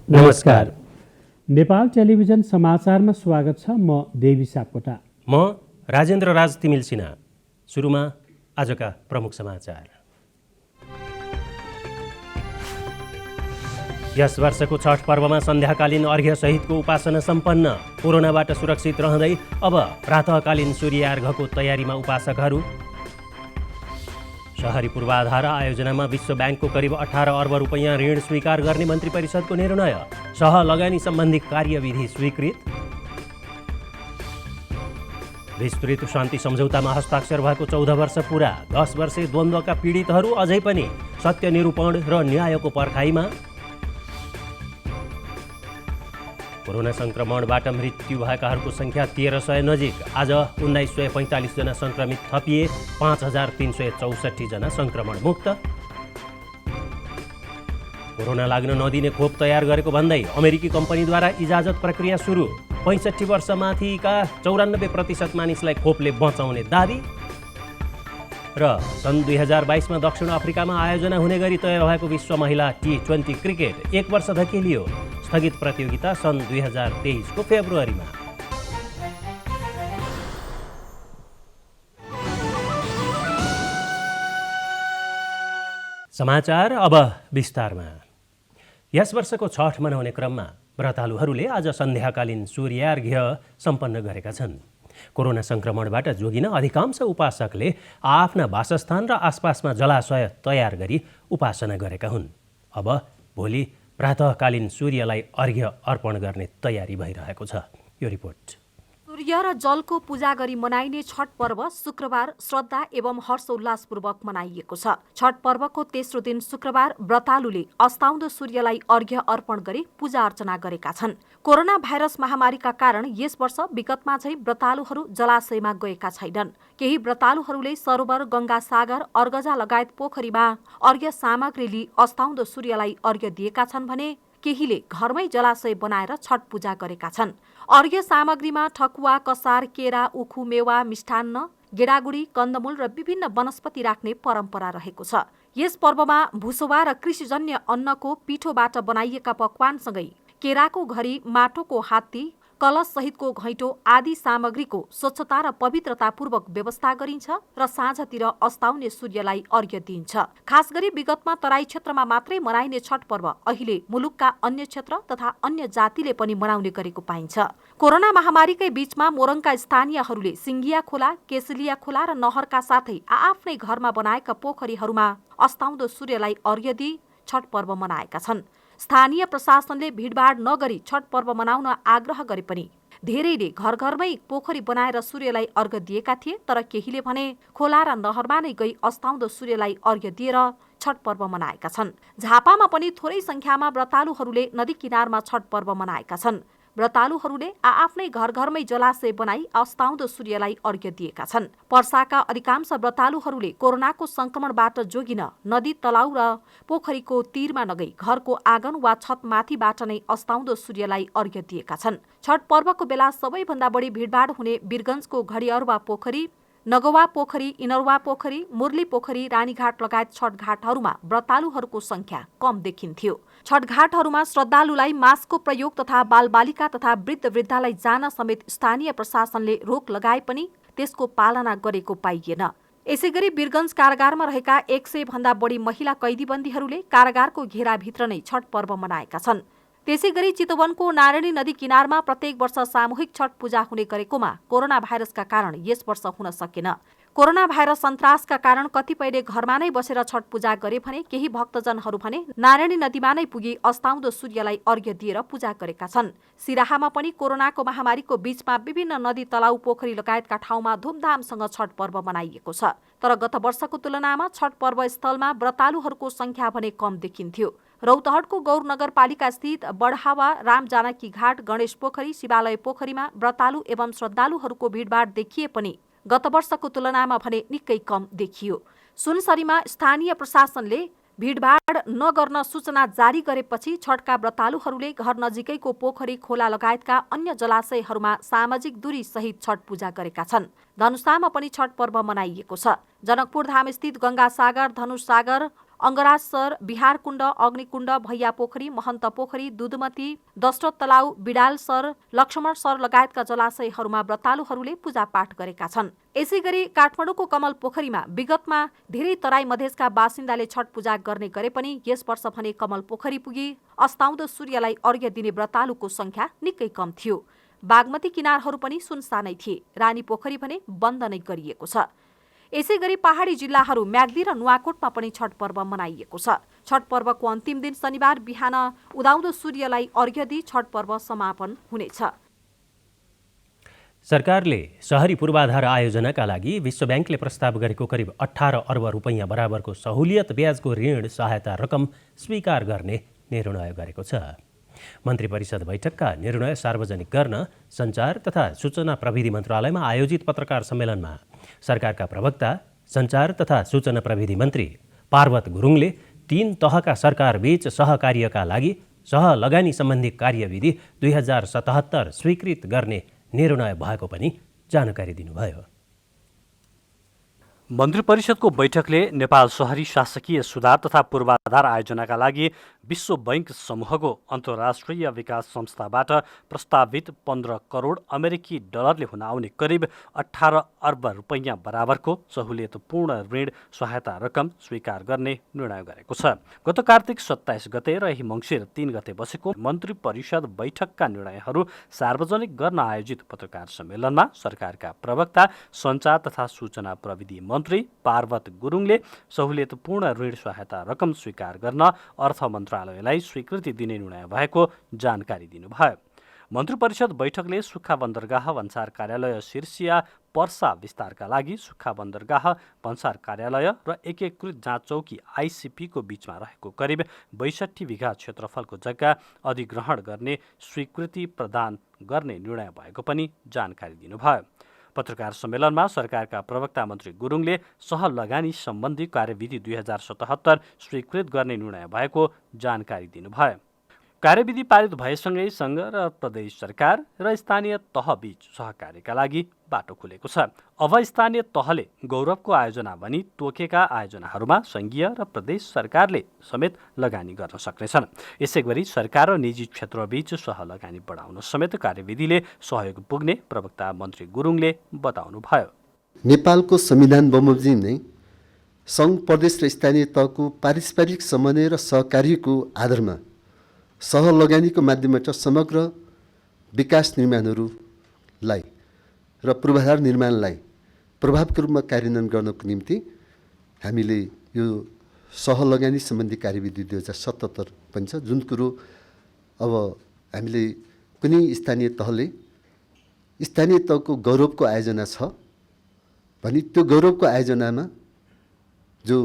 नमस्कार। नेपाल टेलिभिजन समाचारमा स्वागत छ। म देवी सापकोटा। म राजेन्द्र राज तिमिल सिन्हा। सुरुमा आजका प्रमुख समाचार। यस वर्षको छठ पर्वमा सन्ध्याकालीन अर्घ्य सहितको उपासना सम्पन्न। कोरोनाबाट सुरक्षित रहँदै अब प्रातःकालीन सूर्यार्घको तयारीमा उपासकहरू। शहरी पूर्वाधार आयोजनामा विश्व ब्याङ्कको करिब 18 अर्ब रुपैयाँ ऋण स्वीकार गर्ने मन्त्री परिषदको निर्णय। सह लगानी सम्बन्धी कार्यविधि स्वीकृत। विस्तृत शान्ति सम्झौतामा हस्ताक्षर भएको 14 वर्ष पुरा। 10 वर्षे द्वन्द्वका पीडितहरू अझै पनि सत्य निरूपण र न्यायको पर्खाइमा। कोरोना संक्रमणबाट मृत्यु भएकाहरूको संख्या 1300 नजिक। आज 1945 जना संक्रमित थपिए। 5364 जना संक्रमण मुक्त। कोरोना लाग्न नदिने खोप तयार गरेको भन्दै अमेरिकी कम्पनीद्वारा इजाजत प्रक्रिया सुरु। 65 वर्षमाथिका 94% मानिसलाई खोपले बचाउने दाबी। र सन् 2022 मा दक्षिण अफ्रिकामा आयोजना हुने गरी तय भएको विश्व महिला T20 क्रिकेट 1 वर्ष धकेलियो। स्थगित प्रतियोगिता सन् 2023 को फेब्रुअरीमा। समाचार अब विस्तारमा। यस वर्षको छठ मनाउने क्रममा व्रतालुहरूले आज सन्ध्याकालीन सूर्यार्घ्य सम्पन्न गरेका छन्। कोरोना संक्रमणबाट जोगिन अधिकांश उपासकले आफ्ना वासस्थान र आसपासमा जलाशय तयार गरी उपासना गरेका हुन्। अब भोलि प्रातःकालीन सूर्यलाई अर्घ्य अर्पण गर्ने तयारी भइरहेको छ। यो रिपोर्ट। सूर्य र जलको पूजा गरी मनाइने छठ पर्व शुक्रबार श्रद्धा एवं हर्षोल्लासपूर्वक मनाइएको छ। छठ पर्वको तेस्रो दिन शुक्रबार व्रतालुले अस्ताउँदो सूर्यलाई अर्घ्य अर्पण गरी पूजा अर्चना गरेका छन्। कोरोना भाइरस महामारीका कारण यस वर्ष विगतमा झै व्रतालुहरू जलाशयमा गएका छैनन्। केही व्रतालुहरूले सरोवर, गंगा सागर, अर्गजा लगायत पोखरीमा अर्घ्य सामग्री लिई अस्ताउँदो सूर्यलाई अर्घ्य दिएका छन् भने केहीले घरमै जलाशय बनाएर छठ पूजा गरेका छन्। अर्घ्य सामग्रीमा ठकुवा, कसार, केरा, उखु, मेवा, मिष्ठान्न, गेडागुडी, कन्दमूल र विभिन्न वनस्पति राख्ने परम्परा रहेको छ। यस पर्वमा भुसुवा र कृषिजन्य अन्नको पिठोबाट बनाइएका पकवानसँगै केराको घडी, माटोको हात्ती, कलश सहितको घैँटो आदि सामग्रीको स्वच्छता र पवित्रतापूर्वक व्यवस्था गरिन्छ र साँझतिर अस्ताउने सूर्यलाई अर्घ्य दिइन्छ। खास गरी विगतमा तराई क्षेत्रमा मात्रै मनाइने छठ पर्व अहिले मुलुकका अन्य क्षेत्र तथा अन्य जातिले पनि मनाउने गरेको पाइन्छ। कोरोना महामारीकै बीचमा मोरङका स्थानीयहरूले सिङ्गिया खोला, केसलिया खोला र नहरका साथै आआफ्नै घरमा बनाएका पोखरीहरूमा अस्ताउँदो सूर्यलाई अर्घ्य दिई छठ पर्व मनाएका छन्। स्थानीय प्रशासनले भिडभाड नगरी छठ पर्व मनाउन आग्रह गरे पनि धेरैले घर घरमै पोखरी बनाएर सूर्यलाई अर्घ्य दिएका थिए। तर केहीले भने खोला र नहरमा नै गई अस्ताउँदो सूर्यलाई अर्घ्य दिएर छठ पर्व मनाएका छन्। झापामा पनि थोरै संख्यामा व्रतालुहरूले नदी किनारमा छठ पर्व मनाएका छन्। व्रतालुहरूले आआफ्नै घर घरमै जलाशय बनाई अस्ताउँदो सूर्यलाई अर्घ्य दिएका छन्। पर्साका अधिकांश व्रतालुहरूले कोरोनाको संक्रमणबाट जोगिन नदी, तलाउ र पोखरीको तीरमा नगई घरको आँगन वा छतमाथिबाट नै अस्ताउँदो सूर्यलाई अर्घ्य दिएका छन्। छठ पर्वको बेला सबैभन्दा बढी भिडभाड हुने वीरगञ्जको घडियरुवा पोखरी, नगवा पोखरी, इनरवा पोखरी, मुरली पोखरी, रानीघाट लगायत छठ घाटहरूमा व्रतालुहरूको संख्या कम देखिन्थ्यो। छठ घाटहरूमा श्रद्धालुलाई मास्कको प्रयोग तथा बालबालिका तथा वृद्ध वृद्धालाई जान समेत स्थानीय प्रशासनले रोक लगाए पनि त्यसको पालना गरेको पाइएन। यसैगरी वीरगञ्ज कारागारमा रहेका 100 भन्दा बढी महिला कैदीबन्दीहरूले कारागारको घेराभित्र नै छठ पर्व मनाएका छन्। त्यसैगरी चितवनको नारायणी नदी किनारमा प्रत्येक वर्ष सामूहिक छठ पूजा हुने गरेकोमा कोरोना भाइरसका कारण यस वर्ष हुन सकेन। कोरोना भाइरस सन्तासका कारण कतिपयले घरमा नै बसेर छठ पूजा गरे भने केही भक्तजनहरू भने नारायणी नदीमा नै पुगी अस्ताउँदो सूर्यलाई अर्घ्य दिएर पूजा गरेका छन्। सिराहामा पनि कोरोनाको महामारीको बीचमा विभिन्न नदी, तलाउ, पोखरी लगायतका ठाउँमा धुमधामसँग छठ पर्व मनाइएको छ। तर गत वर्षको तुलनामा छठ पर्व स्थलमा व्रतालुहरूको संख्या भने कम देखिन्थ्यो। रौतहटको गौर नगरपालिका स्थित बढावा, राम जानकी घाट, गणेश पोखरी, शिवालय पोखरीमा व्रतालु एवं श्रद्धालुहरूको भिडभाड देखिए पनि गत वर्षको तुलनामा भने निकै कम देखियो। सुनसरीमा स्थानीय प्रशासनले भिडभाड नगर्न सूचना जारी गरेपछि छठका व्रतालुहरूले घर नजिकैको पोखरी, खोला लगायतका अन्य जलाशयहरूमा सामाजिक दूरी सहित छठ पूजा गरेका छन्। धनुषामा पनि छठ पर्व मनाइएको छ। जनकपुर धाम स्थित गंगा सागर, धनुष सागर, अङ्गराजसर, बिहारकुण्ड, अग्निकुण्ड, भैया पोखरी, महन्त पोखरी, दुधमती, दशरथ तलाउ, बिडालसर, लक्ष्मणसर लगायतका जलाशयहरूमा व्रतालुहरूले पूजापाठ गरेका छन्। यसै गरी काठमाडौँको कमल पोखरीमा विगतमा धेरै तराई मधेसका बासिन्दाले छठ पूजा गर्ने गरे पनि यस वर्ष भने कमल पोखरी पुगी अस्ताउँदो सूर्यलाई अर्घ्य दिने व्रतालुको संख्या निकै कम थियो। बागमती किनारहरू पनि सुनसानै थिए। रानी पोखरी भने बन्द नै गरिएको छ। यसै गरी पहाडी जिल्लाहरू म्याग्दी र नुवाकोटमा पनि छठ पर्व मनाइएको छ। छठ पर्वको अन्तिम दिन शनिबार बिहान उदाउँदो सूर्यलाई अर्घ्य दिई छठ पर्व समापन हुनेछ। सरकारले शहरी पूर्वाधार आयोजनाका लागि विश्व ब्याङ्कले प्रस्ताव गरेको करिब 18 अर्ब रुपैयाँ बराबरको सहुलियत ब्याजको ऋण सहायता रकम स्वीकार गर्ने निर्णय गरेको छ। मन्त्री परिषद बैठकका निर्णय सार्वजनिक गर्न सञ्चार तथा सूचना प्रविधि मन्त्रालयमा आयोजित पत्रकार सम्मेलनमा सरकारका प्रवक्ता सञ्चार तथा सूचना प्रविधि मन्त्री पार्वत गुरुङले 3 तहका सरकारबीच सहकार्यका लागि सहलगानी सम्बन्धी कार्यविधि 2077 स्वीकृत गर्ने निर्णय भएको पनि जानकारी दिनुभयो। मन्त्री परिषदको बैठकले नेपाल शहरी शासकीय सुधार तथा पूर्वाधार आयोजनाका लागि विश्व बैंक समूहको अन्तर्राष्ट्रिय विकास संस्थाबाट प्रस्तावित 15 करोड अमेरिकी डलरले हुन आउने करिब 18 अर्ब रुपैयाँ बराबरको सहुलियतपूर्ण ऋण सहायता रकम स्वीकार गर्ने निर्णय गरेको छ। गत कार्तिक 27 गते र यही मङ्सिर 3 गते बसेको मन्त्री परिषद बैठकका निर्णयहरू सार्वजनिक गर्न आयोजित पत्रकार सम्मेलनमा सरकारका प्रवक्ता सञ्चार तथा सूचना प्रविधि मन्त्री पार्वत गुरुङले सहुलियतपूर्ण ऋण सहायता रकम स्वीकार गर्न अर्थ मन्त्रालयलाई स्वीकृति दिने निर्णय भएको जानकारी दिनुभयो। मन्त्री परिषद बैठकले सुक्खा बन्दरगाह भन्सार कार्यालय सिर्सिया पर्सा विस्तारका लागि सुक्खा बन्दरगाह भन्सार कार्यालय र एकीकृत जाँच चौकी आइसिपीको बीचमा रहेको करिब 62 बिघा क्षेत्रफलको जग्गा अधिग्रहण गर्ने स्वीकृति प्रदान गर्ने निर्णय भएको पनि जानकारी दिनुभयो। पत्रकार सम्मेलनमा सरकारका प्रवक्ता मन्त्री गुरुङले सहलगानी सम्बन्धी कार्यविधि 2077 स्वीकृत गर्ने निर्णय भएको जानकारी दिनुभयो। कार्यविधि पारित भएसँगै सङ्घ र प्रदेश सरकार र स्थानीय तहबीच सहकार्यका लागि बाटो खुलेको छ। अब स्थानीय तहले गौरवको आयोजना भनी तोकेका आयोजनाहरूमा सङ्घीय र प्रदेश सरकारले समेत लगानी गर्न सक्नेछन्। यसै गरी सरकार र निजी क्षेत्रबीच सहलगानी बढाउन समेत कार्यविधिले सहयोग पुग्ने प्रवक्ता मन्त्री गुरुङले बताउनुभयो। नेपालको संविधान बमोजिम नै सङ्घ प्रदेश र स्थानीय तहको पारस्परिक समन्वय र सहकार्यको आधारमा सहलगानीको माध्यमबाट समग्र विकास निर्माणहरूलाई र पूर्वाधार निर्माणलाई प्रभावको रूपमा कार्यान्वयन गर्नको निम्ति हामीले यो सहलगानी सम्बन्धी कार्यविधि 2077 पनि छ। जुन कुरो अब हामीले कुनै स्थानीय तहको गौरवको आयोजना छ भने त्यो गौरवको आयोजनामा जो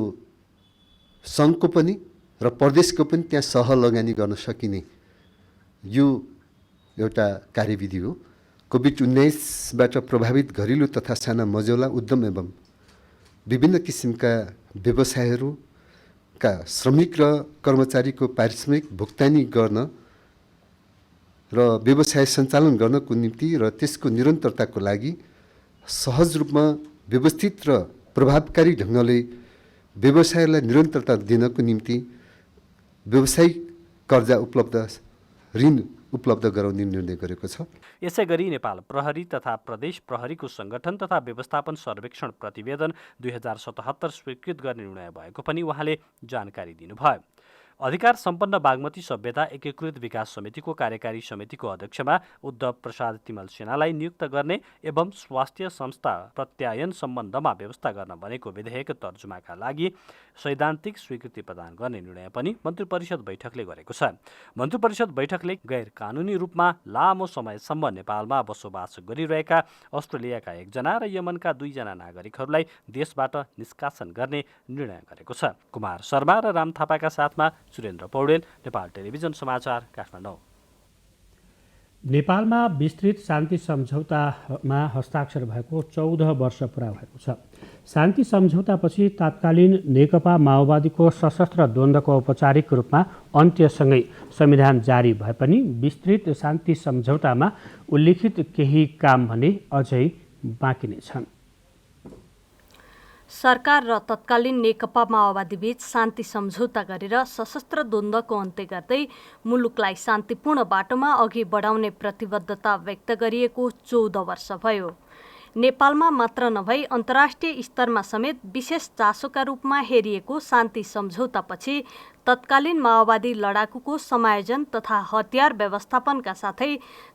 सङ्घको पनि र प्रदेशको पनि त्यहाँ सहलगानी गर्न सकिने यो एउटा कार्यविधि हो। कोभिड-19बाट प्रभावित घरेलु तथा साना मझौला उद्यम एवं विभिन्न किसिमका व्यवसायहरूका श्रमिक र कर्मचारीको पारिश्रमिक भुक्तानी गर्न र व्यवसाय सञ्चालन गर्नको निम्ति र त्यसको निरन्तरताको लागि सहज रूपमा व्यवस्थित र प्रभावकारी ढङ्गले व्यवसायलाई निरन्तरता दिनको निम्ति व्यावसायिक कर्जा ऋण उपलब्ध गराउने निर्णय गरेको छ। यसै गरी नेपाल प्रहरी तथा प्रदेश प्रहरीको सङ्गठन तथा व्यवस्थापन सर्वेक्षण प्रतिवेदन 2077 स्वीकृत गर्ने निर्णय भएको पनि उहाँले जानकारी दिनुभयो। अधिकार सम्पन्न बागमती सभ्यता एकीकृत विकास समितिको कार्यकारी समितिको अध्यक्षमा उद्धव प्रसाद तिमल सेनालाई नियुक्त गर्ने एवं स्वास्थ्य संस्था प्रत्यायन सम्बन्धमा व्यवस्था गर्न बनेको विधेयक तर्जुमाका लागि सैद्धान्तिक स्वीकृति प्रदान गर्ने निर्णय पनि मन्त्री परिषद बैठकले गरेको छ। मन्त्री परिषद बैठकले गैर कानुनी रूपमा लामो समयसम्म नेपालमा बसोबास गरिरहेका अस्ट्रेलियाका 1 जना र यमनका 2 जना नागरिकहरूलाई देशबाट निष्कासन गर्ने निर्णय गरेको छ। कुमार शर्मा र राम थापाका साथमा सुरेन्द्र पौडेल, नेपाल टेलिभिजन समाचार, काठमाडौँ। नेपालमा विस्तृत शान्ति सम्झौतामा हस्ताक्षर भएको 14 वर्ष पुरा भएको छ। शान्ति सम्झौतापछि तत्कालीन नेकपा माओवादीको सशस्त्र द्वन्द्वको औपचारिक रूपमा अन्त्यसँगै संविधान जारी भए पनि विस्तृत शान्ति सम्झौतामा उल्लिखित केही काम भने अझै बाँकी नै छन्। सरकार र तत्कालीन नेकपा माओवादी बीच शान्ति सम्झौता गरेर सशस्त्र द्वन्द्वको अन्त्य गर्दै मुलुकलाई शान्तिपूर्ण बाटोमा अघि बढाउने प्रतिबद्धता व्यक्त गरिएको 14 वर्ष भयो। नेपालमा मात्र नभई अन्तर्राष्ट्रिय स्तरमा समेत विशेष चासोका रूपमा हेरिएको शान्ति सम्झौतापछि तत्कालीन माओवादी लडाकुको समायोजन तथा हतियार व्यवस्थापनका साथै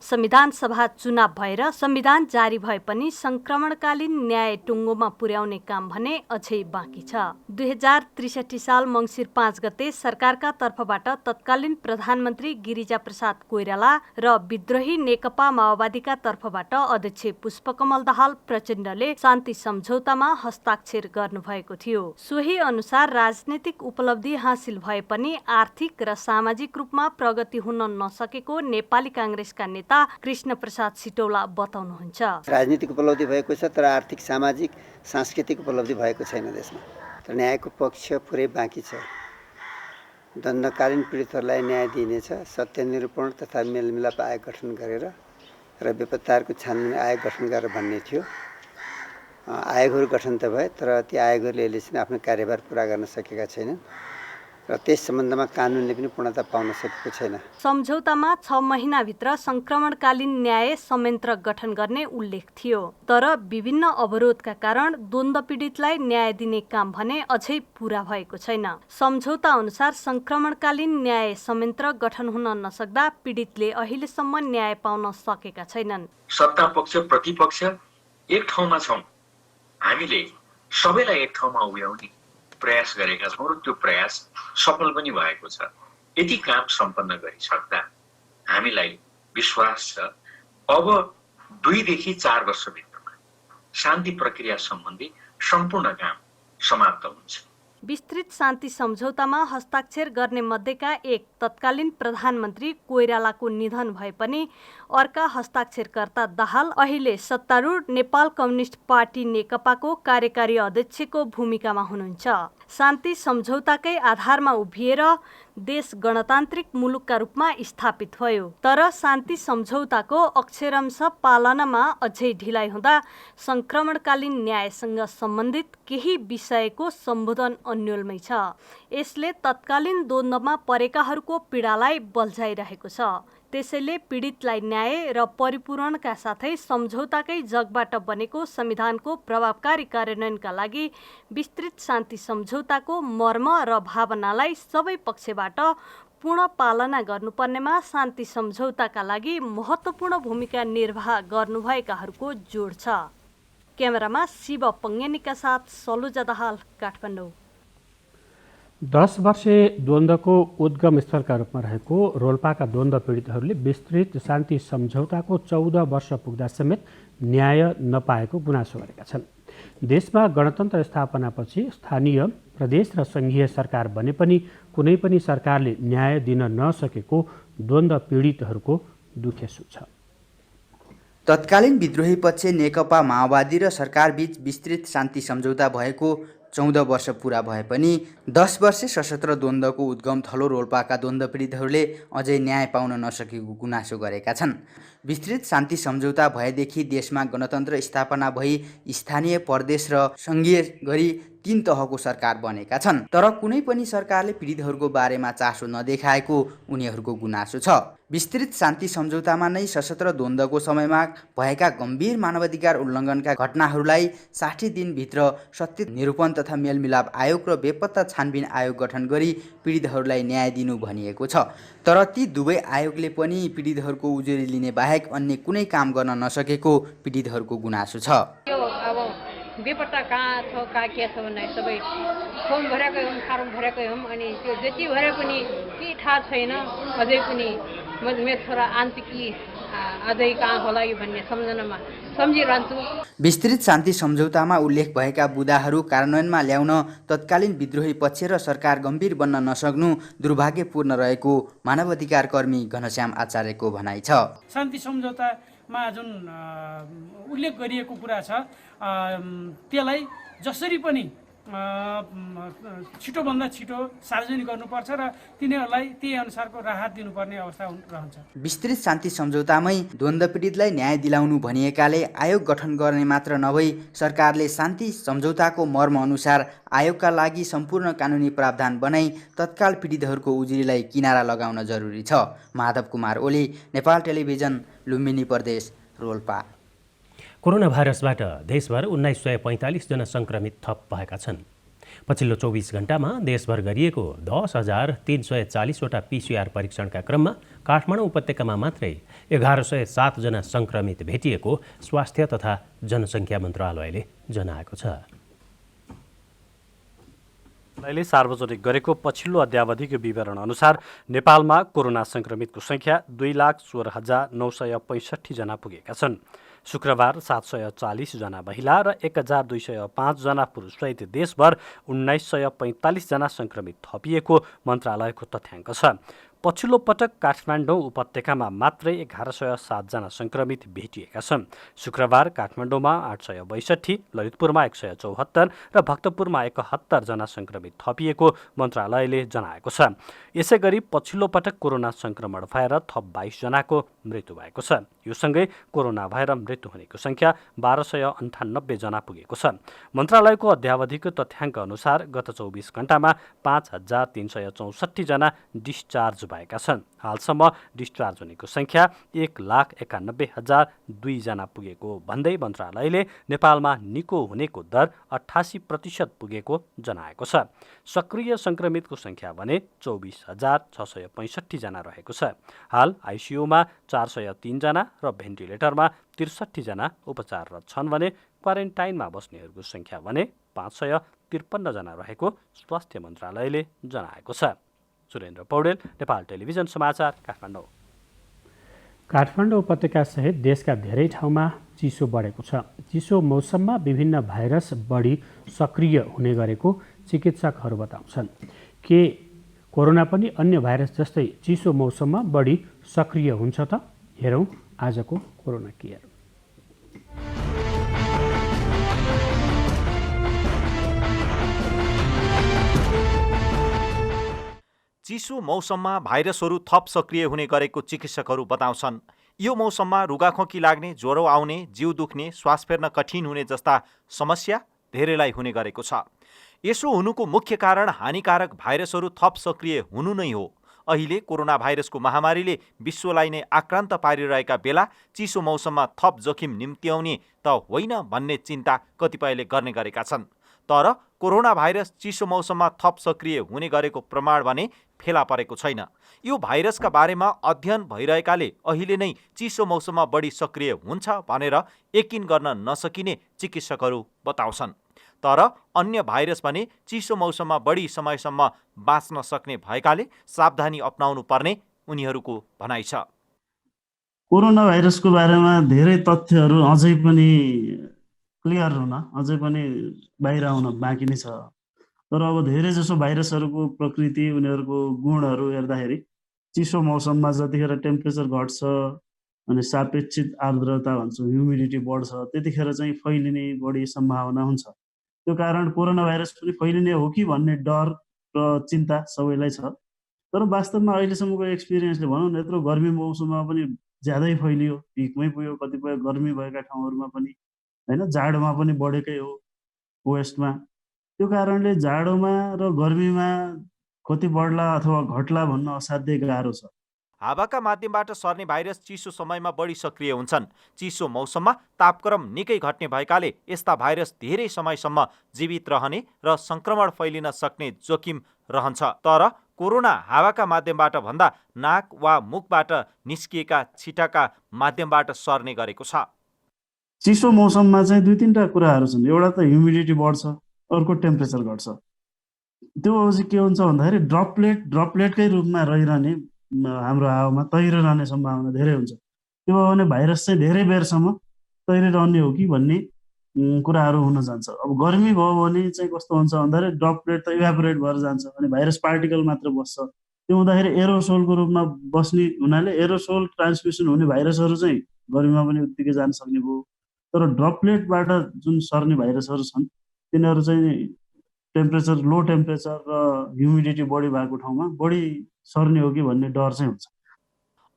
संविधान सभा चुनाव भएर संविधान जारी भए पनि संक्रमणकालीन न्याय टुङ्गोमा पुर्याउने काम भने अझै बाँकी छ। 2063 साल मङ्सिर 5 गते सरकारका तर्फबाट तत्कालीन प्रधानमन्त्री गिरिजाप्रसाद कोइराला र विद्रोही नेकपा माओवादीका तर्फबाट अध्यक्ष पुष्पकमल दाहाल प्रचण्डले शान्ति सम्झौतामा हस्ताक्षर गर्नुभएको थियो। सोही अनुसार राजनीतिक उपलब्धि हासिल भए पनि आर्थिक र सामाजिक रूपमा प्रगति हुन नसकेको नेपाली कांग्रेसका नेता कृष्ण प्रसाद सिटौला बताउनुहुन्छ। राजनीतिक उपलब्धि भएको छ तर आर्थिक सामाजिक सांस्कृतिक उपलब्धि भएको छैन देशमा। तर न्यायको पक्ष पुरै बाँकी छ। दण्डकालीन पीडितहरूलाई न्याय दिइनेछ। सत्य निरूपण तथा मेलमिलाप आयोग गठन गरेर र बेपत्ताहरूको छानबिन आयोग गठन गरेर भन्ने थियो। आयोगहरू गठन त भए तर ती आयोगहरूले आफ्नो कार्यभार पुरा गर्न सकेका छैनन् र त्यस सम्बन्धमा कानुनले पनि पूर्णता पाउन सकेको छैन। सम्झौतामा 6 महिनाभित्र संक्रमणकालीन न्याय संयन्त्र गठन गर्ने उल्लेख थियो तर विभिन्न अवरोधका कारण द्वन्द्व पीडितलाई न्याय दिने काम भने अझै पूरा भएको छैन। सम्झौता अनुसार संक्रमणकालीन न्याय संयन्त्र गठन हुन नसक्दा पीडितले अहिलेसम्म न्याय पाउन सकेका छैनन्। सत्ता पक्ष प्रतिपक्ष एक ठाउँमा छौं। हामीले सबैलाई एक ठाउँमा उभ्याउने प्रयास गरेका छौं र त्यो प्रयास सफल पनि भएको छ। यति काम सम्पन्न गरिसक्दा हामीलाई विश्वास छ अब 2 देखि 4 वर्षभित्रमा शान्ति प्रक्रिया सम्बन्धी सम्पूर्ण काम समाप्त हुन्छ। विस्तृत शान्ति सम्झौतामा हस्ताक्षर गर्ने मध्येका एक तत्कालीन प्रधानमन्त्री कोइरालाको निधन भए पनि अर्का हस्ताक्षरकर्ता दाहाल अहिले सत्तारूढ नेपाल कम्युनिस्ट पार्टी नेकपाको कार्यकारी अध्यक्षको भूमिकामा हुनुहुन्छ। शान्ति सम्झौताकै आधारमा उभिएर देश गणतान्त्रिक मुलुकका रूपमा स्थापित भयो तर शान्ति सम्झौताको अक्षरंश पालनामा अझै ढिलाइ हुँदा संक्रमणकालीन न्यायसँग सम्बन्धित केही विषयको सम्बोधन अन्योलमै छ। यसले तत्कालीन द्वन्द्वमा परेकाहरूको पीडालाई बल्झाइरहेको छ। त्यसैले पीडितलाई न्याय र परिपूरणका साथै सम्झौताकै जगबाट बनेको संविधानको प्रभावकारी कार्यान्वयनका लागि विस्तृत शान्ति सम्झौताको मर्म र भावनालाई सबै पक्षबाट पूर्ण पालना गर्नुपर्नेमा शान्ति सम्झौताका लागि महत्त्वपूर्ण भूमिका निर्वाह गर्नुभएकाहरूको जोड छ। क्यामेरामा शिव पङ्गेनीका साथ सलुजा दाहाल, काठमाडौँ। 10 वर्षे द्वन्द्वको उद्गम स्थलका रूपमा रहेको रोल्पाका द्वन्द्व पीडितहरूले विस्तृत शान्ति सम्झौताको 14 वर्ष पुग्दा समेत न्याय नपाएको गुनासो गरेका छन्। देशमा गणतन्त्र स्थापनापछि स्थानीय, प्रदेश र सङ्घीय सरकार बने पनि कुनै पनि सरकारले न्याय दिन नसकेको द्वन्द्व पीडितहरूको दुखेसो छ। तत्कालीन विद्रोही पक्ष नेकपा माओवादी र सरकारबीच विस्तृत शान्ति सम्झौता भएको 14 वर्ष पुरा भए पनि 10 वर्षे सशस्त्र द्वन्द्वको उद्गम थलो रोल्पाका द्वन्द्व पीडितहरूले अझै न्याय पाउन नसकेको गुनासो गरेका छन्। विस्तृत शान्ति सम्झौता भएदेखि देशमा गणतन्त्र स्थापना भई स्थानीय, प्रदेश र सङ्घीय गरी 3 तहको सरकार बनेका छन् तर कुनै पनि सरकारले पीडितहरूको बारेमा चासो नदेखाएको उनीहरूको गुनासो छ। विस्तृत शान्ति सम्झौतामा नै सशस्त्र द्वन्द्वको समयमा भएका गम्भीर मानवाधिकार उल्लङ्घनका घटनाहरूलाई 60 दिनभित्र सत्य निरूपण तथा मेलमिलाप आयोग र बेपत्ता छानबिन आयोग गठन गरी पीडितहरूलाई न्याय दिनु भनिएको छ तर ती दुवै आयोगले पनि पीडितहरूको उजुरी लिने बाहेक अन्य कुनै काम गर्न नसकेको पीडितहरूको गुनासो छ। बेपत्ता कहाँ छ कहाँ के छ भन्दा सबै फर्म भरेकै हुँ, फारम भरेकै हुँ अनि त्यो जति भरे पनि केही थाहा छैन। अझै पनि मेरो छोरा आन्तिकी अझै कहाँ होला यो भन्ने सम्झनामा सम्झिरहन्छु। विस्तृत शान्ति सम्झौतामा उल्लेख भएका बुँदाहरू कार्यान्वयनमा ल्याउन तत्कालीन विद्रोही पक्ष र सरकार गम्भीर बन्न नसक्नु दुर्भाग्यपूर्ण रहेको मानवाधिकार कर्मी घनश्याम आचार्यको भनाइ छ। शान्ति सम्झौतामा जुन उल्लेख गरिएको कुरा छ त्यसलाई जसरी पनि छिटोभन्दा छिटो सार्वजनिक गर्नुपर्छ र तिनीहरूलाई त्यही अनुसारको राहत दिनुपर्ने अवस्था रहन्छ। विस्तृत शान्ति सम्झौतामै द्वन्द्व पीडितलाई न्याय दिलाउनु भनिएकाले आयोग गठन गर्ने मात्र नभई सरकारले शान्ति सम्झौताको मर्म अनुसार आयोगका लागि सम्पूर्ण कानुनी प्रावधान बनाई तत्काल पीडितहरूको उजुरीलाई किनारा लगाउन जरुरी छ। माधव कुमार ओली, नेपाल टेलिभिजन, लुम्बिनी प्रदेश, रोल्पा। कोरोना भाइरसबाट देशभर 1945 जना सङ्क्रमित थप भएका छन्। पछिल्लो 24 घण्टामा देशभर गरिएको 10,340वटा PCR परीक्षणका क्रममा काठमाडौँ उपत्यकामा मात्रै 1107 जना सङ्क्रमित भेटिएको स्वास्थ्य तथा जनसङ्ख्या मन्त्रालयले जनाएको छ। ले सार्वजनिक गरेको पछिल्लो अद्यावधिक विवरण अनुसार नेपालमा कोरोना सङ्क्रमितको सङ्ख्या 2,16,965 जना पुगेका छन्। शुक्रबार 740 जना महिला र 1,205 जना पुरुषसहित देशभर 1945 जना सङ्क्रमित थपिएको मन्त्रालयको तथ्याङ्क छ। पछिल्लो पटक काठमाडौँ उपत्यकामा मात्रै 1107 जना सङ्क्रमित भेटिएका छन्। शुक्रबार काठमाडौँमा 862, ललितपुरमा 174 र भक्तपुरमा 71 जना सङ्क्रमित थपिएको मन्त्रालयले जनाएको छ। यसै गरी पछिल्लो पटक कोरोना सङ्क्रमण भएर थप 22 जनाको मृत्यु भएको छ। यो सँगै कोरोना भएर मृत्यु हुनेको सङ्ख्या 1298 जना पुगेको छ। मन्त्रालयको अद्यावधिक तथ्याङ्क अनुसार गत 24 घण्टामा 5,364 जना डिस्चार्ज भएका छन्। हालसम्म डिस्चार्ज हुनेको सङ्ख्या 1,91,002 जना पुगेको भन्दै मन्त्रालयले नेपालमा निको हुनेको दर 88% पुगेको जनाएको छ। सक्रिय सङ्क्रमितको सङ्ख्या भने 24,665 जना रहेको छ। हाल आइसियुमा 403 जना र भेन्टिलेटरमा 63 जना उपचाररत छन् भने क्वारेन्टाइनमा बस्नेहरूको सङ्ख्या भने 553 जना रहेको स्वास्थ्य मन्त्रालयले जनाएको छ। सुरेन्द्र पौडेल, नेपाल टेलिभिजन समाचार, काठमाडौँ। काठमाडौँ उपत्यकासहित देशका धेरै ठाउँमा चिसो बढेको छ। चिसो मौसममा विभिन्न भाइरस बढी सक्रिय हुने गरेको चिकित्सकहरू बताउँछन्। के कोरोना पनि अन्य भाइरस जस्तै चिसो मौसममा बढी सक्रिय हुन्छ त? हेरौँ आजको कोरोना केयर। चिसो मौसममा भाइरसहरू थप सक्रिय हुने गरेको चिकित्सकहरू बताउँछन्। यो मौसममा रुगाखोकी लाग्ने, ज्वरो आउने, जिउ दुख्ने, श्वास फेर्न कठिन हुने जस्ता समस्या धेरैलाई हुने गरेको छ। यसो हुनुको मुख्य कारण हानिकारक भाइरसहरू थप सक्रिय हुनु नै हो। अहिले कोरोना भाइरसको महामारीले विश्वलाई नै आक्रान्त पारिरहेका बेला चिसो मौसममा थप जोखिम निम्त्याउने त होइन भन्ने चिन्ता कतिपयले गर्ने गरेका छन्। तर कोरोना भाइरस चिसो मौसममा थप सक्रिय हुने गरेको प्रमाण भने फेला परेको छैन। यो भाइरसका बारेमा अध्ययन भइरहेकाले अहिले नै चिसो मौसममा बढी सक्रिय हुन्छ भनेर यकिन गर्न नसकिने चिकित्सकहरू बताउँछन्। तर अन्य भाइरस भने चिसो मौसममा बढी समयसम्म बाँच्न सक्ने भएकाले सावधानी अपनाउनु पर्ने उनीहरूको भनाइ छ। कोरोना भाइरसको बारेमा धेरै तथ्यहरू अझै पनि क्लियर हुन, अझै पनि बाहिर आउन बाँकी नै छ। तर अब धेरै जसो भाइरसहरूको प्रकृति, उनीहरूको गुणहरू हेर्दाखेरि चिसो मौसममा जतिखेर टेम्परेचर घट्छ अनि सापेक्षित आर्द्रता भन्छौँ, ह्युमिडिटी बढ्छ, त्यतिखेर चाहिँ फैलिने बढी सम्भावना हुन्छ। त्यो कारण कोरोना भाइरस पनि फैलिने हो कि भन्ने डर र चिन्ता सबैलाई छ। तर वास्तवमा अहिलेसम्मको एक्सपिरियन्सले भनौँ न, यत्रो गर्मी मौसममा पनि ज्यादै फैलियो, पिकमै पुग्यो, कतिपय गर्मी भएका ठाउँहरूमा पनि होइन, जाडोमा पनि बढेकै हो वेस्टमा। त्यो कारणले जाडोमा र गर्मीमा कति बढ्ला अथवा घट्ला भन्न असाध्यै गाह्रो छ। हावाका माध्यमबाट सर्ने भाइरस चिसो समयमा बढी सक्रिय हुन्छन्। चिसो मौसममा तापक्रम निकै घट्ने भएकाले यस्ता भाइरस धेरै समयसम्म जीवित रहने र सङ्क्रमण फैलिन सक्ने जोखिम रहन्छ। तर कोरोना हावाका माध्यमबाट भन्दा नाक वा मुखबाट निस्किएका छिटाका माध्यमबाट सर्ने गरेको छ। चिसो मौसममा चाहिँ दुई तिनवटा कुराहरू छन्। एउटा त ह्युमिडिटी बढ्छ, अर्को टेम्परेचर घट्छ। त्यो चाहिँ के हुन्छ भन्दाखेरि ड्रपलेटकै रूपमा रहिरहने, हाम्रो हावामा तैरिरहने सम्भावना धेरै हुन्छ। त्यो भयो भने भाइरस चाहिँ धेरै बेरसम्म तैरिरहने हो कि भन्ने कुराहरू हुन जान्छ। अब गर्मी भयो भने चाहिँ कस्तो हुन्छ भन्दाखेरि ड्रपलेट त इभ्यापोरेट भएर जान्छ अनि भाइरस पार्टिकल मात्र बस्छ। त्यो हुँदाखेरि एरोसोलको रूपमा बस्ने हुनाले एरोसोल ट्रान्समिसन हुने भाइरसहरू चाहिँ गर्मीमा पनि उत्तिकै जान सक्ने भयो। तर ड्रपलेटबाट जुन सर्ने भाइरसहरू छन् तिनीहरू चाहिँ टेम्परेचर लो टेम्परेचर र ह्युमिडिटी बढी भएको ठाउँमा बढी सर्ने हो कि भन्ने डर चाहिँ हुन्छ।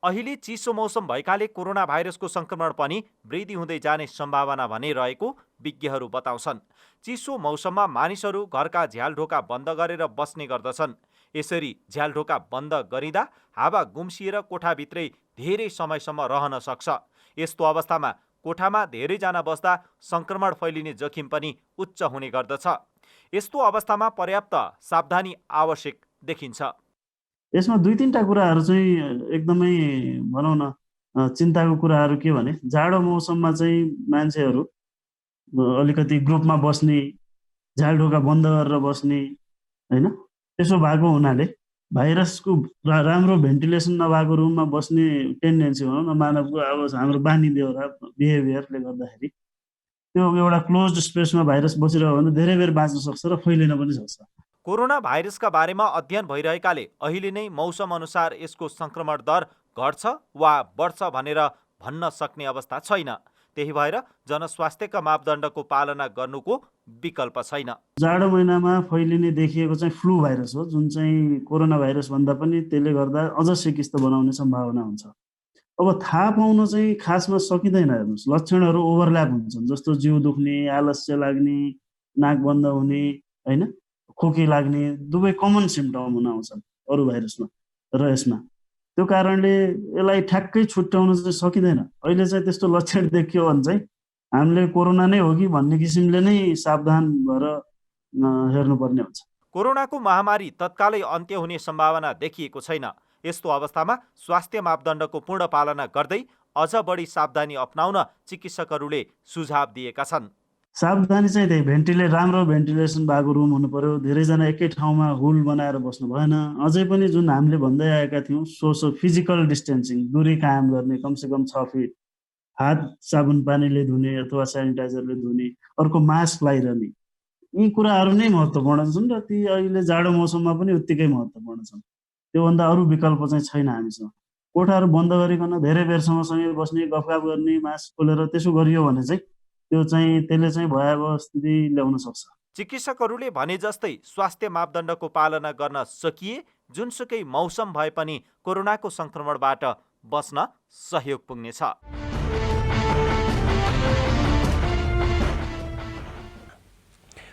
अहिले चिसो मौसम भएकाले कोरोना भाइरसको संक्रमण पनि वृद्धि हुँदै जाने सम्भावना भने रहेको विज्ञहरू बताउँछन्। चिसो मौसममा मानिसहरू घरका झ्यालढोका बन्द गरेर बस्ने गर्दछन्। यसरी झ्यालढोका बन्द गरिँदा हावा गुम्सिएर कोठाभित्रै धेरै समयसम्म रहन सक्छ। यस्तो अवस्थामा कोठामा धेरैजना बस्दा संक्रमण फैलिने जोखिम पनि उच्च हुने गर्दछ। यस्तो अवस्थामा पर्याप्त सावधानी आवश्यक देखिन्छ। यसमा 2-3टा कुराहरू चाहिँ एकदमै भनौँ न चिन्ताको कुराहरू के भने, जाडो मौसममा चाहिँ मान्छेहरू अलिकति ग्रुपमा बस्ने, झ्यालढोका बन्द गरेर बस्ने होइन, त्यसो भएको हुनाले भाइरसको राम्रो भेन्टिलेसन नभएको रुममा बस्ने टेन्डेन्सी भनौँ न मानवको अब हाम्रो बानी बेहोरा बिहेभियरले गर्दाखेरि त्यो एउटा क्लोज्ड स्पेसमा भाइरस बसिरह्यो भने धेरै बेर बाँच्न सक्छ र फैलिन पनि सक्छ। कोरोना भाइरसका बारेमा अध्ययन भइरहेकाले अहिले नै मौसम अनुसार यसको संक्रमण दर घट्छ वा बढ्छ भनेर भन्न सक्ने अवस्था छैन। त्यही भएर जनस्वास्थ्यका मापदण्डको पालना गर्नुको विकल्प छैन। जाडो महिनामा फैलिने देखिएको चाहिँ फ्लू भाइरस हो, जुन चाहिँ कोरोना भाइरस भन्दा पनि त्यसले गर्दा अझ सिकिस्त बनाउने सम्भावना हुन्छ। अब थाहा पाउन चाहिँ खासमा सकिँदैन। हेर्नुहोस्, लक्षणहरू ओभरल्याप हुन्छन्, जस्तो जिउ दुख्ने, आलस्य लाग्ने, नाक बन्द हुने होइन, खोकी लाग्ने, दुवै कमन सिम्टम हुन आउँछन् अरू भाइरसमा र यसमा। त्यो कारणले यसलाई ठ्याक्कै छुट्याउन चाहिँ सकिँदैन। अहिले चाहिँ त्यस्तो लक्षण देखियो भने चाहिँ हामीले कोरोना नै हो कि भन्ने किसिमले नै सावधान भएर हेर्नुपर्ने हुन्छ। कोरोनाको महामारी तत्कालै अन्त्य हुने सम्भावना देखिएको छैन। यस्तो अवस्थामा स्वास्थ्य मापदण्डको पूर्ण पालना गर्दै अझ बढी सावधानी अपनाउन चिकित्सकहरूले सुझाव दिएका छन्। सावधानी चाहिँ त्यही राम्रो भेन्टिलेसन भएको रुम हुनु पर्यो, धेरैजना एकै ठाउँमा हुल बनाएर बस्नु भएन। अझै पनि जुन हामीले भन्दै आएका थियौँ सो फिजिकल डिस्टेन्सिङ, दूरी कायम गर्ने, कमसेकम 6 फिट, हात साबुन पानीले धुने अथवा सेनिटाइजरले धुने, अर्को मास्क लगाइरहने, यी कुराहरू नै महत्त्वपूर्ण छन् र ती अहिले जाडो मौसममा पनि उत्तिकै महत्त्वपूर्ण छन्। त्योभन्दा अरू विकल्प चाहिँ छैन हामीसँग। कोठाहरू बन्द गरिकन धेरै बेरसम्म सँगै बस्ने, गफगाफ गर्ने, मास्क खोलेर त्यसो गरियो भने चाहिँ त्यसले चाहिँ भयावह स्थिति ल्याउन सक्छ। चिकित्सकहरूले भने जस्तै स्वास्थ्य मापदण्डको पालना गर्न सकिए जुनसुकै मौसम भए पनि कोरोनाको संक्रमणबाट बच्न सहयोग पुग्नेछ।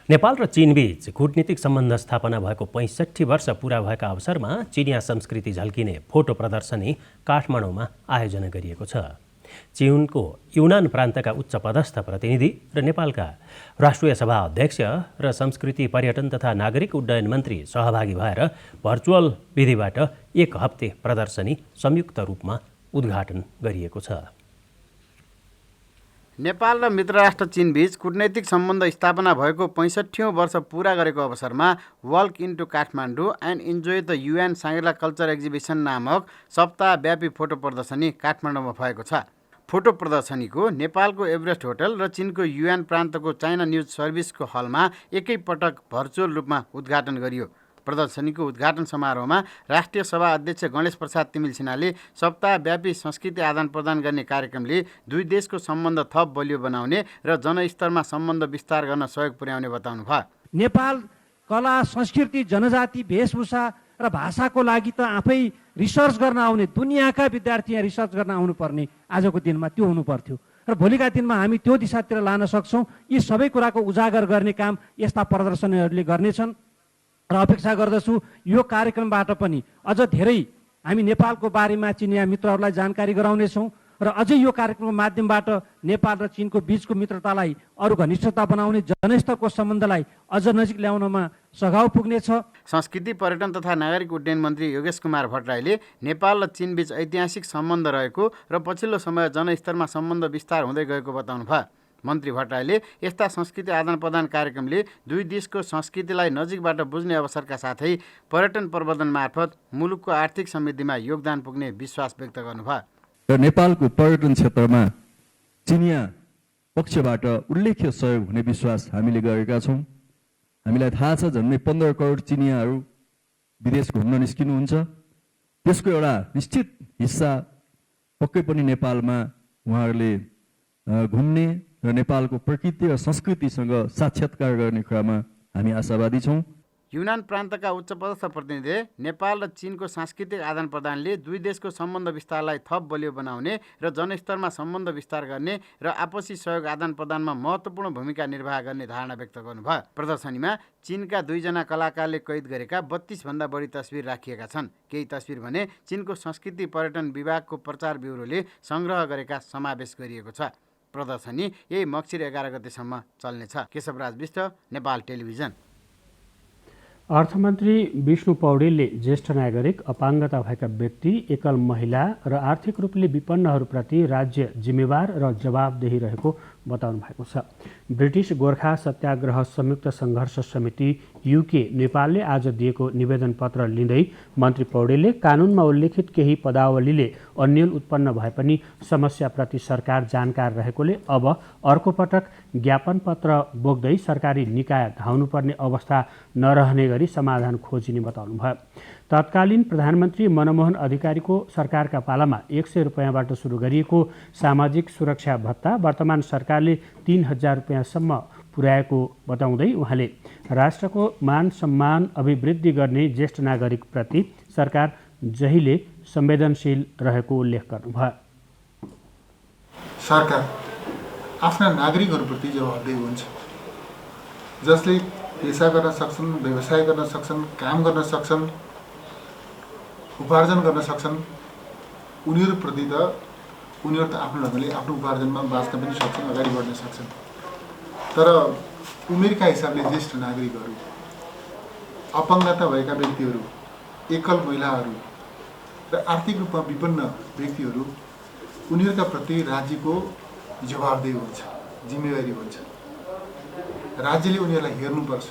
नेपाल र चीनबीच कूटनीतिक सम्बन्ध स्थापना भएको 65 वर्ष पुरा भएका अवसरमा चिनिया संस्कृति झल्किने फोटो प्रदर्शनी काठमाडौँमा आयोजना गरिएको छ। चीनको युनान प्रान्तका उच्च पदस्थ प्रतिनिधि र नेपालका राष्ट्रिय सभा अध्यक्ष र संस्कृति पर्यटन तथा नागरिक उड्डयन मन्त्री सहभागी भएर भर्चुअल विधिबाट 1 हप्ते प्रदर्शनी संयुक्त रूपमा उद्घाटन गरिएको छ। नेपाल र मित्रराष्ट्र चीनबीच कूटनैतिक सम्बन्ध स्थापना भएको 65औं वर्ष पुरा गरेको अवसरमा walk into Kathmandu and enjoy the युएन साङ्ग्ला कल्चर एक्जिबिसन नामक सप्ताहव्यापी फोटो प्रदर्शनी काठमाडौँमा भएको छ। फोटो प्रदर्शनीको नेपालको एभरेस्ट होटल र चीनको युएन प्रान्तको चाइना न्युज सर्भिसको हलमा एकैपटक भर्चुअल रूपमा उद्घाटन गरियो। प्रदर्शनीको उद्घाटन समारोहमा राष्ट्रिय सभा अध्यक्ष गणेश प्रसाद तिमिल सिन्हाले सप्ताहव्यापी संस्कृति आदान प्रदान गर्ने कार्यक्रमले दुई देशको सम्बन्ध थप बलियो बनाउने र जनस्तरमा सम्बन्ध विस्तार गर्न सहयोग पुर्याउने बताउनु भयो। नेपाल कला, संस्कृति, जनजाति, वेशभूषा र भाषाको लागि त आफै रिसर्च गर्न आउने दुनियाँका विद्यार्थी यहाँ रिसर्च गर्न आउनुपर्ने आजको दिनमा त्यो हुनु पर्थ्यो र भोलिका दिनमा हामी त्यो दिशातिर लान सक्छौँ। यी सबै कुराको उजागर गर्ने काम यस्ता प्रदर्शनीहरूले गर्नेछन् र अपेक्षा गर्दछु यो कार्यक्रमबाट पनि अझ धेरै हामी नेपालको बारेमा चिनिया मित्रहरूलाई जानकारी गराउनेछौँ र अझै यो कार्यक्रमको माध्यमबाट नेपाल र चीनको बीचको मित्रतालाई अरू घनिष्ठता बनाउने, जनस्तरको सम्बन्धलाई अझ नजिक ल्याउनमा सघाउ पुग्नेछ। संस्कृति पर्यटन तथा नागरिक उड्डयन मन्त्री योगेश कुमार भट्टराईले नेपाल र चीनबीच ऐतिहासिक सम्बन्ध रहेको र पछिल्लो समय जनस्तरमा सम्बन्ध विस्तार हुँदै गएको बताउनु भयो। मन्त्री भट्टराईले यस्ता संस्कृति आदान प्रदान कार्यक्रमले दुई देशको संस्कृतिलाई नजिकबाट बुझ्ने अवसरका साथै पर्यटन प्रवर्धन मार्फत मुलुकको आर्थिक समृद्धिमा योगदान पुग्ने विश्वास व्यक्त गर्नुभयो। र नेपालको पर्यटन क्षेत्रमा चिनिया पक्षबाट उल्लेख्य सहयोग हुने विश्वास हामीले गरेका छौँ। हामीलाई थाहा छ झन्डै 15 करोड चिनियाहरू विदेश घुम्न निस्किनुहुन्छ। त्यसको एउटा निश्चित हिस्सा पक्कै पनि नेपालमा उहाँहरूले घुम्ने र नेपालको प्रकृति र संस्कृतिसँग साक्षात्कार गर्ने क्रममा हामी आशावादी छौँ। युनान प्रान्तका उच्चपदस्थ प्रतिनिधि नेपाल र चीनको सांस्कृतिक आदान प्रदानले दुई देशको सम्बन्ध विस्तारलाई थप बलियो बनाउने र जनस्तरमा सम्बन्ध विस्तार गर्ने र आपसी सहयोग आदान प्रदानमा महत्त्वपूर्ण भूमिका निर्वाह गर्ने धारणा व्यक्त गर्नुभयो। प्रदर्शनीमा चीनका 2 जना कलाकारले कैद गरेका 32 भन्दा बढी तस्बिर राखिएका छन्। केही तस्बिर भने चीनको संस्कृति पर्यटन विभागको प्रचार ब्युरोले सङ्ग्रह गरेका समावेश गरिएको छ। प्रदर्शनी यही मक्सिर 11 गतेसम्म चल्नेछ। केशवराज विष्ट, नेपाल टेलिभिजन। अर्थमन्त्री विष्णु पौडेलले ज्येष्ठ नागरिक, अपाङ्गता भएका व्यक्ति, एकल महिला र आर्थिक रूपले विपन्नहरूप्रति राज्य जिम्मेवार र जवाबदेही रहेको बताउनु भएको छ। ब्रिटिस गोर्खा सत्याग्रह संयुक्त सङ्घर्ष समिति युके नेपालले आज दिएको निवेदन पत्र लिँदै मन्त्री पौडेलले कानुनमा उल्लेखित केही पदावलीले अन्यल उत्पन्न भए पनि समस्याप्रति सरकार जानकार रहेकोले अब अर्को पटक ज्ञापन पत्र बोक्दै सरकारी निकाय धाउनुपर्ने अवस्था नरहने गरी समाधान खोजिने बताउनुभयो। तत्कालीन प्रधानमन्त्री मनमोहन अधिकारीको सरकारका पालामा 100 रुपियाँबाट सुरु गरिएको सामाजिक सुरक्षा भत्ता वर्तमान सरकारले 3000 रुपियाँसम्म पुर्याएको बताउँदै उहाँले राष्ट्रको मान सम्मान अभिवृद्धि गर्ने ज्येष्ठ नागरिकप्रति सरकार जहिले संवेदनशील रहेको उल्लेख गर्नुभयो। सरकार आफ्ना नागरिकहरूप्रति जवाबदेही हुन्छ, जसले पेसा गर्न सक्छन्, व्यवसाय गर्न सक्छन्, काम गर्न सक्छन्, उपार्जन गर्न सक्छन्। उनीहरूप्रति उनीहरू त आफ्नो ढङ्गले आफ्नो उपार्जनमा बाँच्न पनि सक्छन्, अगाडि बढ्न सक्छन्। तर उमेरका हिसाबले ज्येष्ठ नागरिकहरू, अपाङ्गता भएका व्यक्तिहरू, एकल महिलाहरू र आर्थिक रूपमा विपन्न व्यक्तिहरू, उनीहरूका प्रति राज्यको जवाबदेही हुन्छ, जिम्मेवारी हुन्छ। राज्यले उनीहरूलाई हेर्नुपर्छ।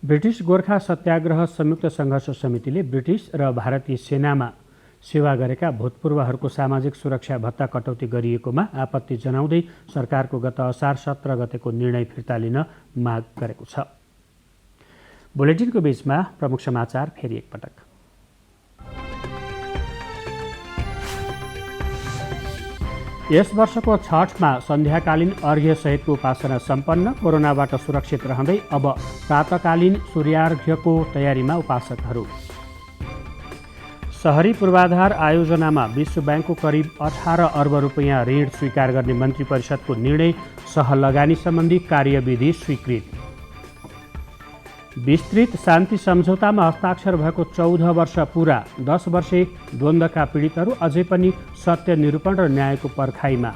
ब्रिटिस गोर्खा सत्याग्रह संयुक्त सङ्घर्ष समितिले ब्रिटिस र भारतीय सेनामा सेवा गरेका भूतपूर्वहरूको सामाजिक सुरक्षा भत्ता कटौती गरिएकोमा आपत्ति जनाउँदै सरकारको गत असार 17 गतेको निर्णय फिर्ता लिन माग गरेको छ। बुलेटिनको बीचमा प्रमुख समाचार फेरि एकपटक। यस वर्षको छठमा सन्ध्याकालीन अर्घ्यसहितको उपासना सम्पन्न। कोरोनाबाट सुरक्षित रहँदै अब प्रातकालीन सूर्यार्घ्यको तयारीमा उपासकहरू। सहरी पूर्वाधार आयोजनामा विश्व ब्याङ्कको करिब 18 अर्ब रुपियाँ ऋण स्वीकार गर्ने मन्त्री परिषदको निर्णय। सहलगानी सम्बन्धी कार्यविधि स्वीकृत। विस्तृत शान्ति सम्झौतामा हस्ताक्षर भएको 14 वर्ष पुरा। 10 वर्षे द्वन्द्वका पीडितहरू अझै पनि सत्य निरूपण र न्यायको पर्खाइमा।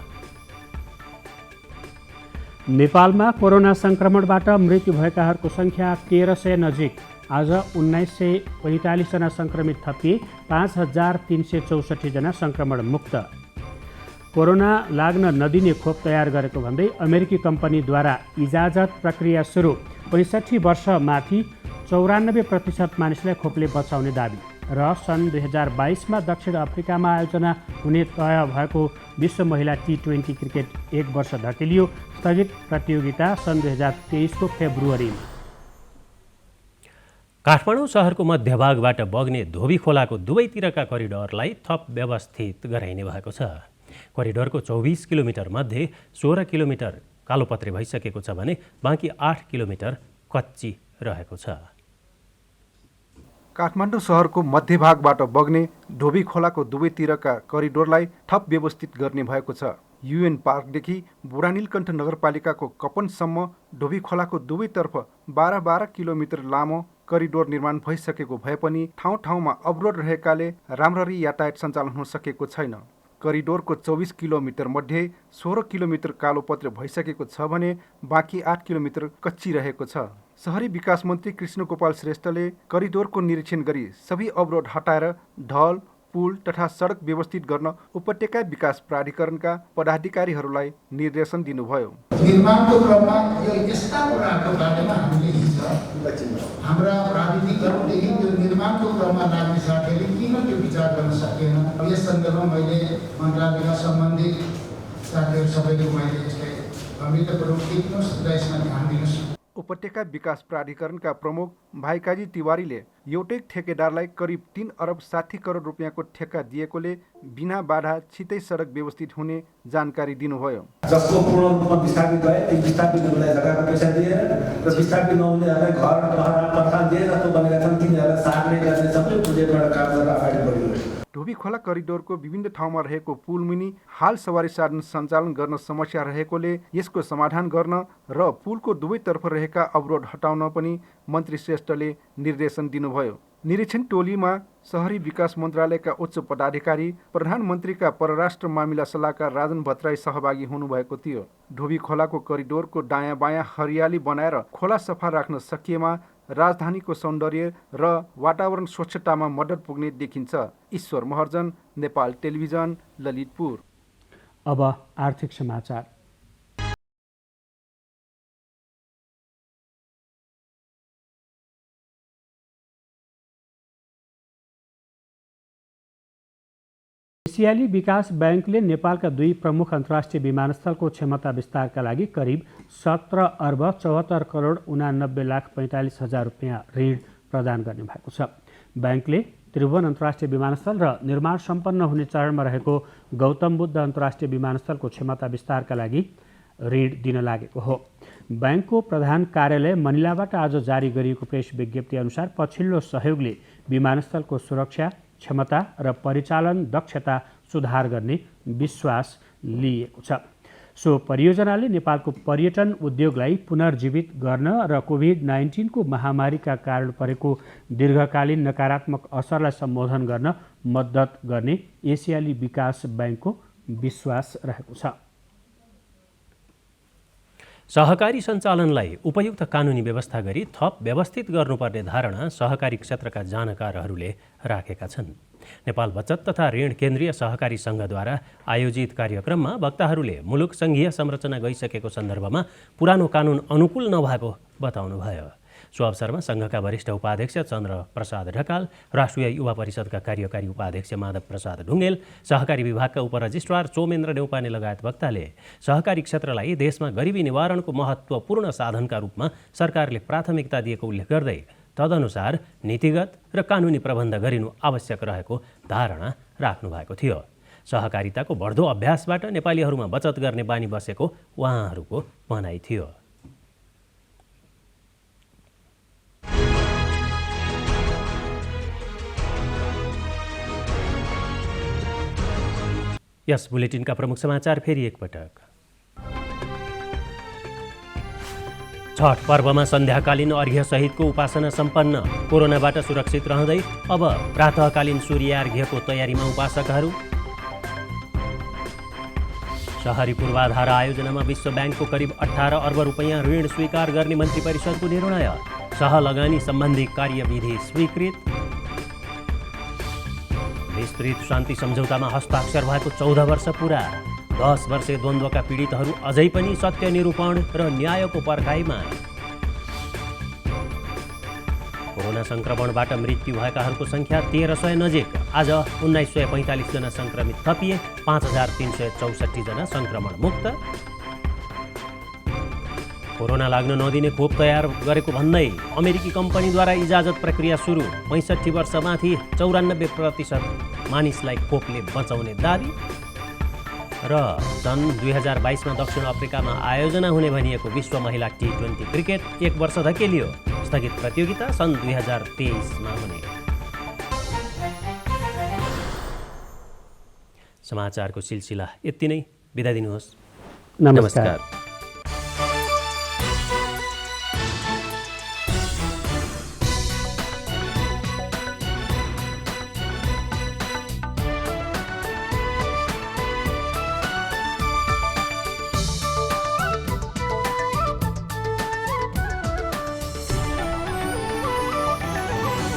नेपालमा कोरोना सङ्क्रमणबाट मृत्यु भएकाहरूको सङ्ख्या 1300 नजिक। आज 1945 जना सङ्क्रमित थपिए, 5364 जना सङ्क्रमण मुक्त। कोरोना लाग्न नदिने खोप तयार गरेको भन्दै अमेरिकी कम्पनीद्वारा इजाजत प्रक्रिया सुरु। 65 वर्षमाथि 94% मानिसलाई खोपले बचाउने दाबी। र सन् 2022मा दक्षिण अफ्रिकामा आयोजना हुने तय भएको विश्व महिला T20 क्रिकेट 1 वर्ष धकेलियो। स्थगित प्रतियोगिता सन् 2023को फेब्रुअरीमा। काठमाडौँ शहरको मध्यभागबाट बग्ने धोबी खोलाको दुवैतिरका करिडोरलाई थप व्यवस्थित गराइने भएको छ। करिडोरको 24 किलोमिटर मध्ये 16 किलोमिटर कालोपत्रे भइसकेको छ भने बाँकी 8 किलोमिटर कच्ची रहेको छ। काठमाडौँ शहरको मध्यभागबाट बग्ने धोबी खोलाको दुवैतिरका करिडोरलाई थप व्यवस्थित गर्ने भएको छ। UN पार्कदेखि बुढानीलकण्ठ नगरपालिकाको कपनसम्म धोबी खोलाको दुवैतर्फ 12 किलोमिटर लामो करिडोर निर्माण भइसकेको भए पनि ठाउँ ठाउँमा अवरोध रहेकाले राम्ररी यातायात सञ्चालन हुन सकेको छैन। करिडोरको 24 किलोमिटर मध्ये 16 किलोमिटर कालोपत्रे भइसकेको छ भने बाँकी 8 किलोमिटर कच्ची रहेको छ। शहरी विकास मन्त्री कृष्णगोपाल श्रेष्ठले करिडोरको निरीक्षण गरी सबै अवरोध हटाएर ढल, पुल तथा सडक व्यवस्थित गर्न उपत्यका विकास प्राधिकरणका पदाधिकारीहरूलाई निर्देशन दिनुभयो। निर्माणको क्रममा यो यस्ता कुराहरूको बारेमा हामीले हाम्रा प्राविधिकहरूदेखि त्यो निर्माणको क्रममा लाग्ने साथीहरूले किन त्यो विचार गर्न सकेन, यस सन्दर्भमा मैले मन्त्रालयका सम्बन्धित साथीहरू सबैले मैले यसलाई गम्भीरतापूर्वक देखिनुहोस् र यसमा ध्यान दिनुहोस्। उपत्यका विकास प्राधिकरणका प्रमुख भाइकाजी तिवारीले एउटै ठेकेदारलाई करिब 3 अरब 60 करोड रुपियाँको ठेक्का दिएकोले बिना बाधा छिटै सडक व्यवस्थित हुने जानकारी दिनुभयो। जसको पूर्ण रूपमा विस्थापित भए ती विस्थापितहरूलाई जग्गाको पैसा दिएर र विस्थापित नहुनेहरूलाई घर पत्ता दिए जस्तो बनेका छन् तिनीहरूलाई सार्ने गर्ने सबै प्रोजेक्टबाट काम गरेर अगाडि बढिरहेको छ। धोबी खोला करिडोरको विभिन्न ठाउँमा रहेको पुल मुनि हाल सवारी साधन सञ्चालन गर्न समस्या रहेकोले यसको समाधान गर्न र पुलको दुवैतर्फ रहेका अवरोध हटाउन पनि मन्त्री श्रेष्ठले निर्देशन दिनुभयो। निरीक्षण टोलीमा शहरी विकास मन्त्रालयका उच्च पदाधिकारी, प्रधानमन्त्रीका परराष्ट्र मामिला सल्लाहकार राजन भट्टराई सहभागी हुनुभएको थियो। धोबी खोलाको करिडोरको दायाँ बायाँ हरियाली बनाएर खोला सफा राख्न सकिएमा राजधानीको सौन्दर्य र वातावरण स्वच्छतामा मद्दत पुग्ने देखिन्छ। ईश्वर महर्जन, नेपाल टेलिभिजन, ललितपुर। अब आर्थिक समाचार। एसियाली विकास बैंकले नेपालका 2 प्रमुख अन्तर्राष्ट्रिय विमानस्थलको क्षमता विस्तारका लागि करिब 17 अर्ब 74 करोड 89 लाख 45 हजार रुपियाँ ऋण प्रदान गर्ने भएको छ। बैंकले त्रिभुवन अन्तर्राष्ट्रिय विमानस्थल र निर्माण सम्पन्न हुने चरणमा रहेको गौतम बुद्ध अन्तर्राष्ट्रिय विमानस्थलको क्षमता विस्तारका लागि ऋण दिन लागेको हो। बैंकको प्रधान कार्यालय मनिलाबाट आज जारी गरिएको प्रेस विज्ञप्ति अनुसार पछिल्लो सहयोगले विमानस्थलको सुरक्षा, क्षमता र परिचालन दक्षता सुधार गर्ने विश्वास लिएको छ। सो परियोजनाले नेपालको पर्यटन उद्योगलाई पुनर्जीवित गर्न र कोभिड-19 को महामारीका कारण परेको दीर्घकालीन नकारात्मक असरलाई सम्बोधन गर्न मद्दत गर्ने एसियाली विकास बैंकको विश्वास रहेको छ। सहकारी सञ्चालनलाई उपयुक्त कानुनी व्यवस्था गरी थप व्यवस्थित गर्नुपर्ने धारणा सहकारी क्षेत्रका जानकारहरूले राखेका छन्। नेपाल बचत तथा ऋण केन्द्रीय सहकारी सङ्घद्वारा आयोजित कार्यक्रममा वक्ताहरूले मुलुक सङ्घीय संरचना गइसकेको सन्दर्भमा पुरानो कानुन अनुकूल नभएको बताउनुभयो। सो अवसरमा सङ्घका वरिष्ठ उपाध्यक्ष चन्द्र प्रसाद ढकाल, राष्ट्रिय युवा परिषदका कार्यकारी उपाध्यक्ष माधव प्रसाद ढुङ्गेल, सहकारी विभागका उपरजिस्ट्रार चोमेन्द्र नेउपाने लगायत वक्ताले सहकारी क्षेत्रलाई देशमा गरिबी निवारणको महत्त्वपूर्ण साधनका रूपमा सरकारले प्राथमिकता दिएको उल्लेख गर्दै तदनुसार नीतिगत र कानुनी प्रबन्ध गरिनु आवश्यक रहेको धारणा राख्नु भएको थियो। सहकारिताको बढ्दो अभ्यासबाट नेपालीहरूमा बचत गर्ने बानी बसेको उहाँहरूको भनाइ थियो। यस बुलेटिनका प्रमुख समाचार फेरि एकपटक। छठ पर्वमा सन्ध्याकालीन अर्घ्य सहितको उपासना सम्पन्न। कोरोनाबाट सुरक्षित रहँदै अब प्रातःकालीन सूर्यार्घ्यको तयारीमा उपासकहरू। शहरी पूर्वाधार आयोजनामा विश्व ब्याङ्कको करिब 18 अर्ब रुपैयाँ ऋण स्वीकार गर्ने मन्त्री परिषदको निर्णय। सहलगानी सम्बन्धी कार्यविधि स्वीकृत। विस्तृत शान्ति सम्झौतामा हस्ताक्षर भएको 14 वर्ष पुरा। 10 वर्षे द्वन्द्वका पीडितहरू अझै पनि सत्य निरूपण र न्यायको पर्खाइमा। कोरोना संक्रमणबाट मृत्यु भएकाहरूको सङ्ख्या 1300 नजिक। आज 1945 जना सङ्क्रमित थपिए, 5364 जना सङ्क्रमण मुक्त। कोरोना लाग्न नदिने खोप तयार गरेको भन्दै अमेरिकी कम्पनीद्वारा इजाजत प्रक्रिया सुरु। 65 वर्षमाथि 94% मानिसलाई खोपले बचाउने दाबी। र सन् 2022 मा दक्षिण अफ्रिकामा आयोजना हुने भनिएको विश्व महिला T20 क्रिकेट 1 वर्ष धकेलियो। स्थगित प्रतियोगिता सन् 2023 मा हुने। समाचारको सिलसिला यति नै। बिदा दिनुहोस्। नमस्कार।